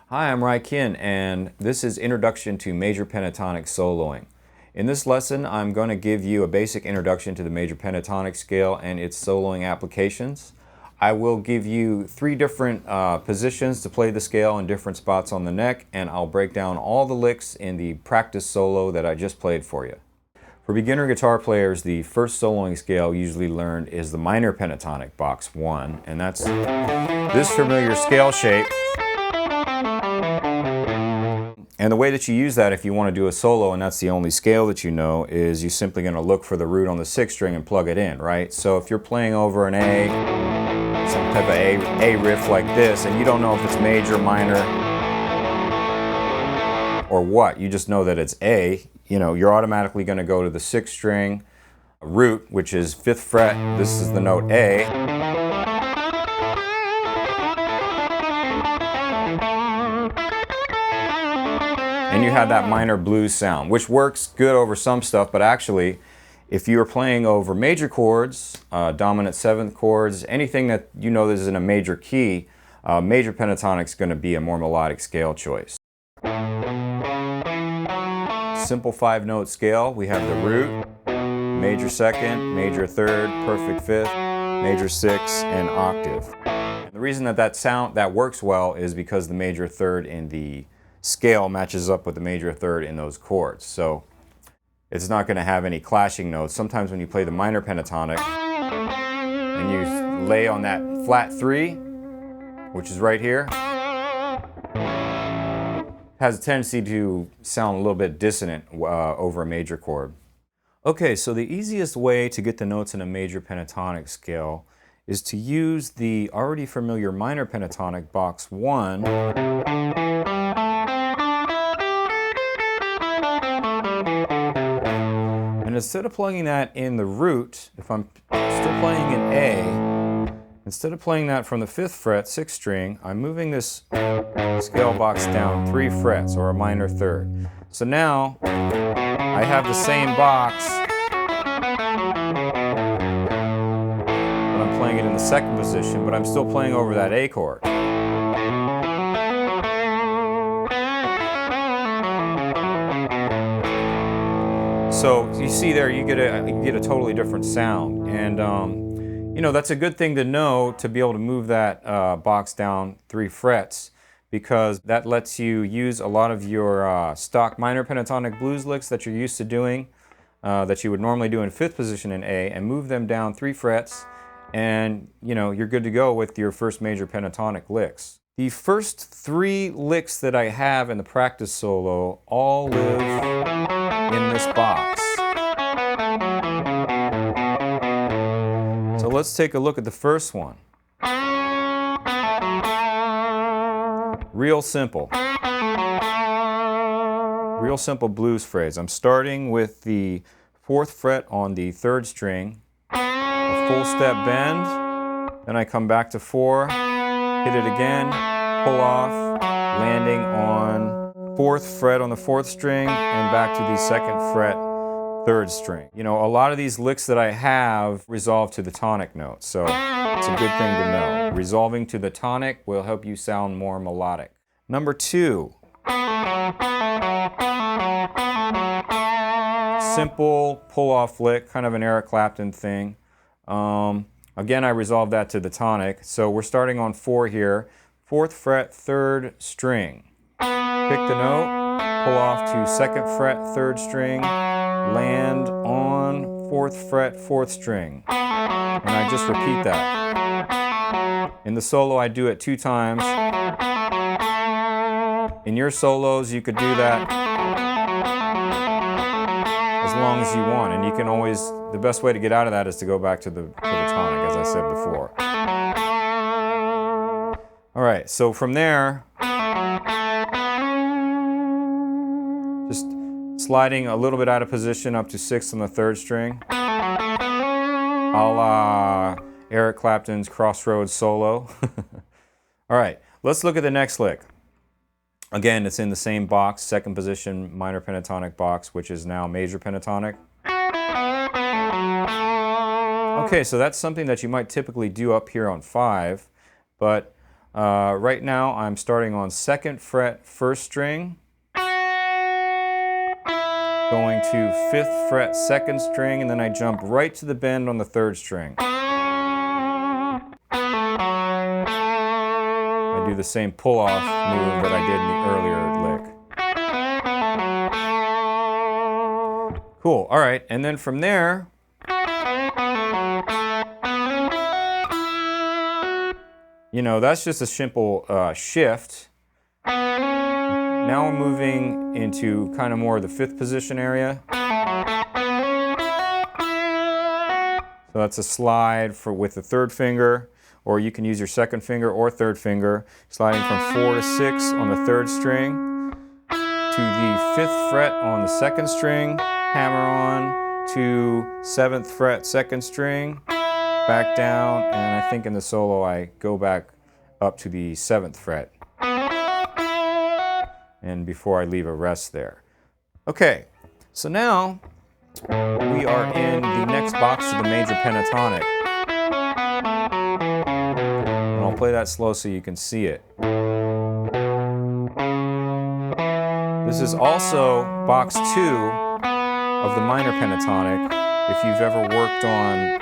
Hi, I'm Kihn, and this is Introduction to Major Pentatonic Soloing. In this lesson, I'm going to give you a basic introduction to the major pentatonic scale and its soloing applications. I will give you three different positions to play the scale in different spots on the neck, and I'll break down all the licks in the practice solo that I just played for you. For beginner guitar players, the first soloing scale usually learned is the minor pentatonic, box 1, and that's this familiar scale shape. And the way that you use that if you want to do a solo and that's the only scale that you know is you're simply going to look for the root on the 6th string and plug it in, right? So if you're playing over an A, some type of A riff like this, and you don't know if it's major, minor, or what, you just know that it's A, you're automatically going to go to the 6th string root, which is 5th fret. This is the note A. And you have that minor blues sound, which works good over some stuff, but actually, if you're playing over major chords, dominant 7th chords, anything that you know is in a major key, major pentatonic is going to be a more melodic scale choice. Simple 5-note scale, we have the root, major 2nd, major 3rd, perfect 5th, major 6th, and octave. And the reason that works well is because the major 3rd in the scale matches up with the major 3rd in those chords. So it's not going to have any clashing notes. Sometimes when you play the minor pentatonic and you lay on that flat 3, which is right here, has a tendency to sound a little bit dissonant over a major chord. Okay, so the easiest way to get the notes in a major pentatonic scale is to use the already familiar minor pentatonic, box 1, and instead of plugging that in the root, if I'm still playing an A, instead of playing that from the 5th fret, 6th string, I'm moving this scale box down 3 frets, or a minor 3rd. So now I have the same box, but I'm playing it in the 2nd position, but I'm still playing over that A chord. So you see there, you get a totally different sound, and that's a good thing to know, to be able to move that box down 3 frets, because that lets you use a lot of your stock minor pentatonic blues licks that you're used to doing, that you would normally do in 5th position in A, and move them down 3 frets, and you're good to go with your first major pentatonic licks. The first 3 licks that I have in the practice solo all live in this box. So let's take a look at the first one. Real simple. Real simple blues phrase. I'm starting with the 4th fret on the 3rd string, a full step bend, then I come back to 4, hit it again, pull off, landing on 4th fret on the 4th string, and back to the 2nd fret, 3rd string. A lot of these licks that I have resolve to the tonic note, so it's a good thing to know. Resolving to the tonic will help you sound more melodic. Number 2. Simple pull-off lick, kind of an Eric Clapton thing. Again, I resolved that to the tonic, so we're starting on 4 here. 4th fret, 3rd string. Pick the note, pull off to 2nd fret, 3rd string, land on 4th fret, 4th string. And I just repeat that. In the solo, I do it 2 times. In your solos, you could do that as long as you want. And you can always, the best way to get out of that is to go back to the tonic, as I said before. All right, so from there, just sliding a little bit out of position up to 6th on the 3rd string, a la Eric Clapton's Crossroads solo. All right, let's look at the next lick. Again, it's in the same box, 2nd position minor pentatonic box, which is now major pentatonic. Okay, so that's something that you might typically do up here on 5, but Right now I'm starting on 2nd fret, 1st string, going to 5th fret, 2nd string, and then I jump right to the bend on the 3rd string. I do the same pull-off move that I did in the earlier lick. Cool, all right, and then from there, you know, that's just a simple shift. Now we're moving into kind of more of the 5th position area. So that's a slide with the 3rd finger, or you can use your 2nd finger or 3rd finger, sliding from 4 to 6 on the 3rd string, to the 5th fret on the 2nd string, hammer on, to 7th fret, 2nd string, back down, and I think in the solo I go back up to the 7th fret. And before I leave a rest there. Okay, so now we are in the next box of the major pentatonic. And I'll play that slow so you can see it. This is also box 2 of the minor pentatonic. If you've ever worked on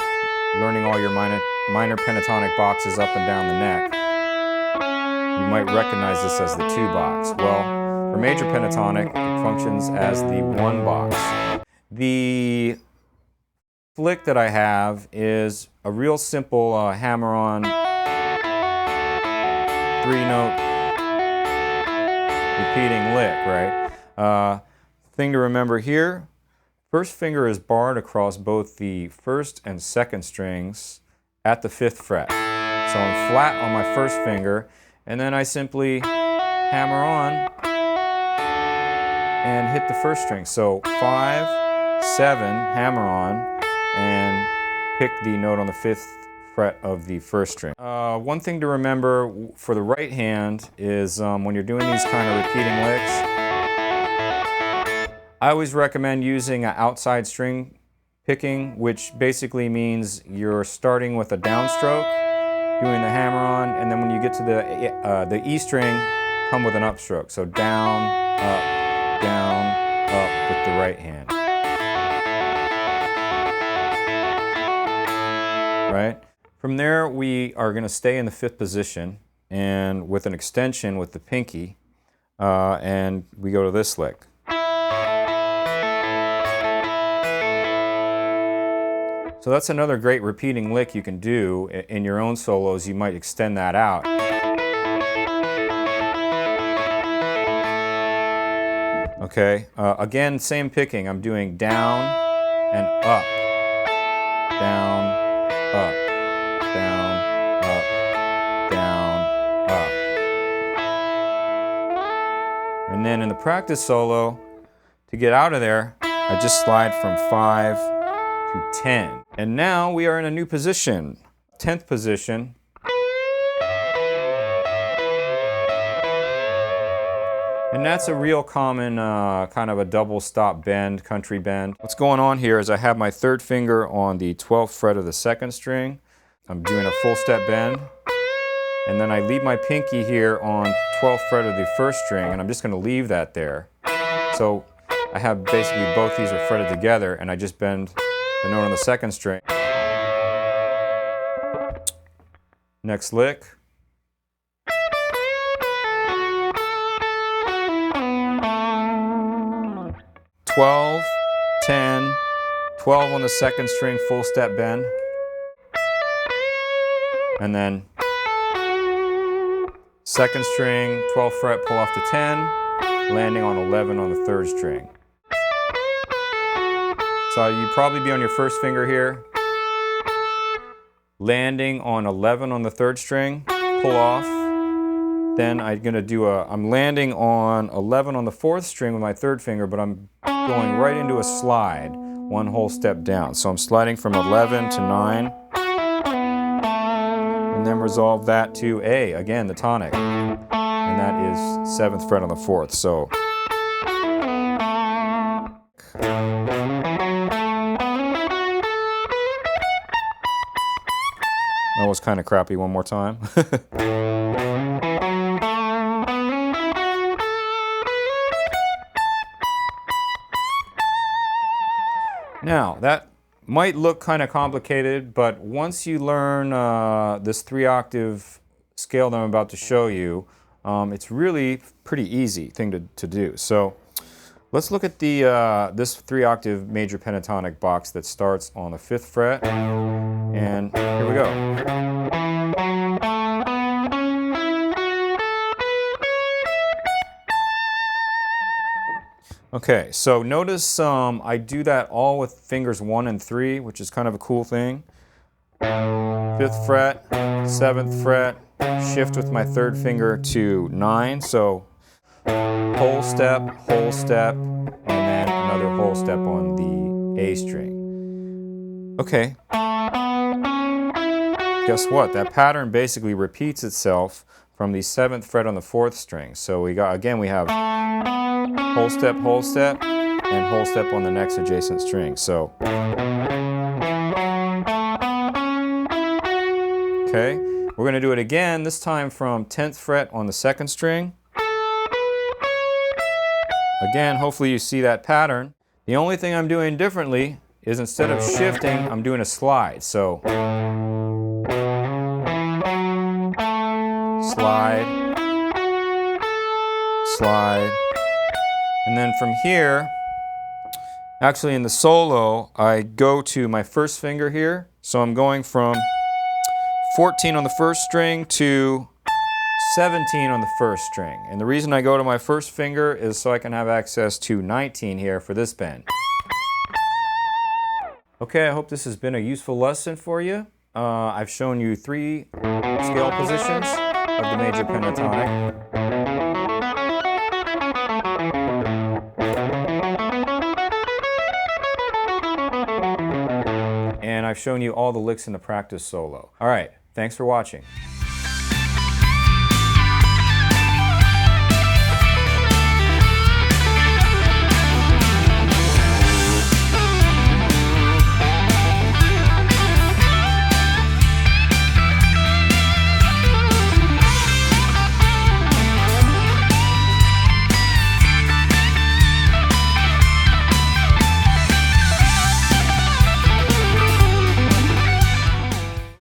learning all your minor pentatonic boxes up and down the neck, you might recognize this as the 2 box. Well, for major pentatonic, it functions as the 1 box. The flick that I have is a real simple hammer-on 3-note repeating lick, right? Thing to remember here, 1st finger is barred across both the 1st and 2nd strings at the 5th fret. So I'm flat on my 1st finger, and then I simply hammer on and hit the 1st string. So 5, 7, hammer on, and pick the note on the 5th fret of the 1st string. One thing to remember for the right hand is when you're doing these kind of repeating licks, I always recommend using an outside string picking, which basically means you're starting with a downstroke, doing the hammer on, and then when you get to the E string, come with an upstroke. So down, up with the right hand. Right? From there, we are going to stay in the 5th position, and with an extension with the pinky, and we go to this lick. So that's another great repeating lick you can do in your own solos. You might extend that out. Okay, again, same picking. I'm doing down and up, down, up, down, up, down, up. And then in the practice solo, to get out of there, I just slide from 5 to 10. And now we are in a new position, 10th position. And that's a real common kind of a double stop bend, country bend. What's going on here is I have my 3rd finger on the 12th fret of the 2nd string. I'm doing a full step bend. And then I leave my pinky here on 12th fret of the 1st string, and I'm just going to leave that there. So I have basically both these are fretted together, and I just bend the note on the 2nd string. Next lick. $12, 10, 12 on the 2nd string, full step bend. And then 2nd string, 12th fret, pull off to 10, landing on 11 on the 3rd string. So you'd probably be on your 1st finger here, landing on 11 on the 3rd string, pull off. Then I'm landing on 11 on the 4th string with my 3rd finger, but I'm going right into a slide, 1 whole step down. So I'm sliding from 11 to 9, and then resolve that to A, again, the tonic. And that is 7th fret on the 4th. So that was kind of crappy. One more time. Now, that might look kind of complicated, but once you learn this 3-octave scale that I'm about to show you, it's really pretty easy thing to do. So let's look at this 3-octave major pentatonic box that starts on the 5th fret, and here we go. Okay, so notice I do that all with fingers 1 and 3, which is kind of a cool thing. 5th fret, 7th fret, shift with my 3rd finger to 9, so whole step, and then another whole step on the A string. Okay. Guess what? That pattern basically repeats itself from the 7th fret on the 4th string. So we have whole step, and whole step on the next adjacent string. So, okay, we're going to do it again, this time from 10th fret on the 2nd string. Again, hopefully you see that pattern. The only thing I'm doing differently is instead of shifting, I'm doing a slide. So, slide, slide. And then from here, actually in the solo, I go to my 1st finger here. So I'm going from 14 on the 1st string to 17 on the 1st string. And the reason I go to my 1st finger is so I can have access to 19 here for this bend. Okay, I hope this has been a useful lesson for you. I've shown you 3 scale positions of the major pentatonic. And I've shown you all the licks in the practice solo. All right, thanks for watching.